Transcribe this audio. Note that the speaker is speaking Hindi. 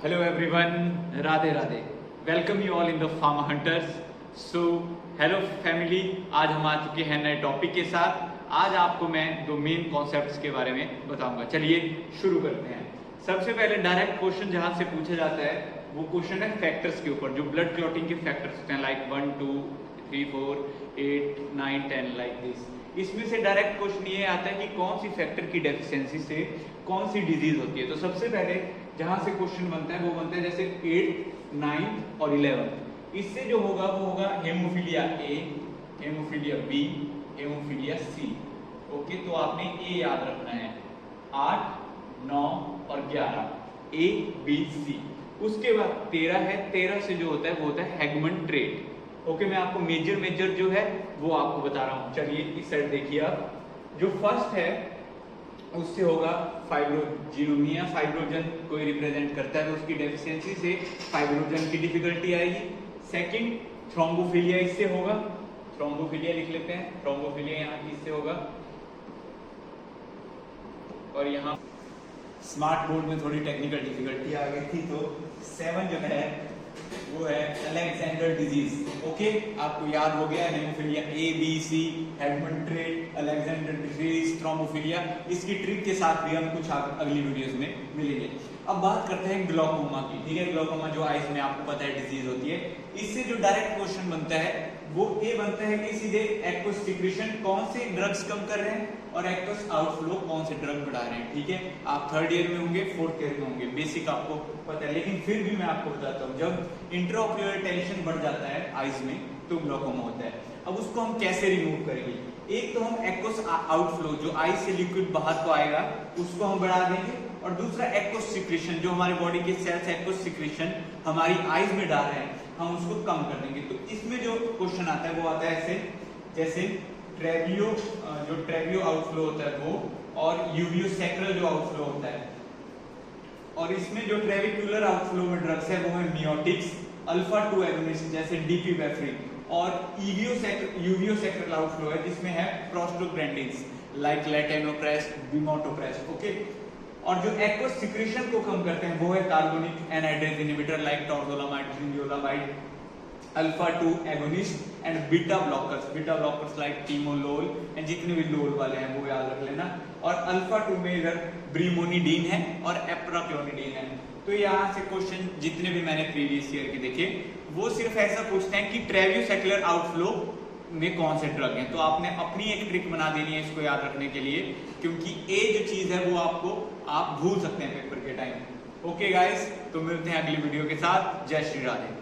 Hello everyone, Radhe Radhe. Welcome you all in the pharma hunters. So hello family, आज हम आ चुके हैं नए टॉपिक के साथ। आज आपको मैं दो मेन कॉन्सेप्ट्स के बारे में बताऊंगा। चलिए शुरू करते हैं। सबसे पहले डायरेक्ट क्वेश्चन जहां से पूछा जाता है वो क्वेश्चन है फैक्टर्स के ऊपर, जो ब्लड क्लॉटिंग के फैक्टर्स होते हैं, लाइक 1 2 3 4 8 9 10 लाइक दिस। इसमें से डायरेक्ट क्वेश्चन ये आता है कि कौन सी फैक्टर की डेफिशिएंसी से कौन सी डिजीज होती है। तो सबसे पहले जहां से क्वेश्चन बनता है वो बनता है जैसे 8, 9 और 11। इससे जो होगा वो होगा हेमोफीलिया ए, हेमोफीलिया बी, हेमोफीलिया सी। ओके, तो आपने ए याद रखना है। 8, 9 और 11 ए बी सी। उसके बाद 13 है। 13 से जो होता है वो होता है हैगमन ट्रेट। ओके, मैं आपको मेजर जो है वो आपको बता रहा हूं। चलिए इस साइड देखिए आप। जो फर्स्ट है उससे होगा फाइब्रोजिनोमिया। फाइब्रोजन कोई रिप्रेजेंट करता है तो उसकी डेफिशिएंसी से फाइब्रोजन की डिफिकल्टी आएगी। सेकंड थ्रोम्बोफिलिया, इससे होगा। थ्रोम्बोफिलिया लिख लेते हैं। थ्रोम्बोफिलिया यहाँ किससे होगा। और यहाँ स्मार्ट बोर्ड में थोड़ी टेक्निकल डिफिकल्टी आ गई थी, तो 7 जो है वो है अलेक्जेंडर डिजीज। ओके, आपको याद हो गया haemophilia A B C, Hageman trait, Alexander disease, thrombophilia. इसकी ट्रिक के साथ भी हम कुछ अगली वीडियोस में मिलेंगे। अब बात करते हैं ग्लूकोमा की। ठीक है, ग्लूकोमा जो आइज में आपको पता है डिजीज होती है। इससे जो डायरेक्ट क्वेश्चन बनता है वो ये बनता है कि सीधे एक्वस सिक्रीशन कौन से ड्रग्स कम कर रहे हैं और एक्वस आउटफ्लो कौन से ड्रग बढ़ा रहे हैं। ठीक है, आप 3rd ईयर में होंगे, 4th ईयर में होंगे, बेसिक आपको पता है। लेकिन फिर भी मैं आपको बताता हूँ, जब इंट्राओक्यूलर टेंशन बढ़ जाता है आइज में तो ग्लूकोमा होता है। अब उसको हम कैसे रिमूव करेंगे। एक तो हम एक्वस आउटफ्लो, जो आई से लिक्विड बाहर को आएगा, उसको हम बढ़ा देंगे। और दूसरा एक्वस सिक्रीशन, जो हमारे बॉडी के सेल्स एक्वस सिक्रीशन हमारी आइज में डाल रहे हैं, हम उसको कम कर देंगे। तो इसमें जो क्वेश्चन आता है वो आता है ऐसे, जैसे ट्रेवियो, जो ट्रेवियो आउटफ्लो होता है वो, और यूवियो सैक्रल जो आउटफ्लो होता है। और इसमें जो ट्रेविकुलर आउटफ्लो में ड्रग्स है वो है मियोटिक्स, अल्फा 2 एगोनिस्ट जैसे डीपीवेफ्रिन, और यूवियो सैक्रल आउटफ्लो है जिसमें है प्रोस्टोग्लैंडिन्स लाइक लेटेनोप्रेस्ट, बिमोटोप्रेस्ट। ओके, और जो एक्वस सिक्रीशन को कम करते हैं वो है carbonic anhydrase inhibitor like dorzolamide, brinzolamide, alpha 2 agonist and beta blockers like timolol, and जितने भी लोल वाले हैं वो याद रख लेना। और अल्फा 2 में इधर ब्रीमोनिडीन है और एप्राक्लोनिडीन है। तो यहाँ से क्वेश्चन जितने भी मैंने प्रीवियस ईयर के देखे वो सिर्फ ऐसा पूछते हैं कि ट्रेवियोसेक्युलर आउटफ्लो में कौन से ड्रग हैं। तो आपने अपनी एक ट्रिक बना देनी है इसको याद रखने के लिए, क्योंकि ए जो चीज है वो आप भूल सकते हैं पेपर के टाइम। ओके गाइस, तो मिलते हैं अगली वीडियो के साथ। जय श्री राधे।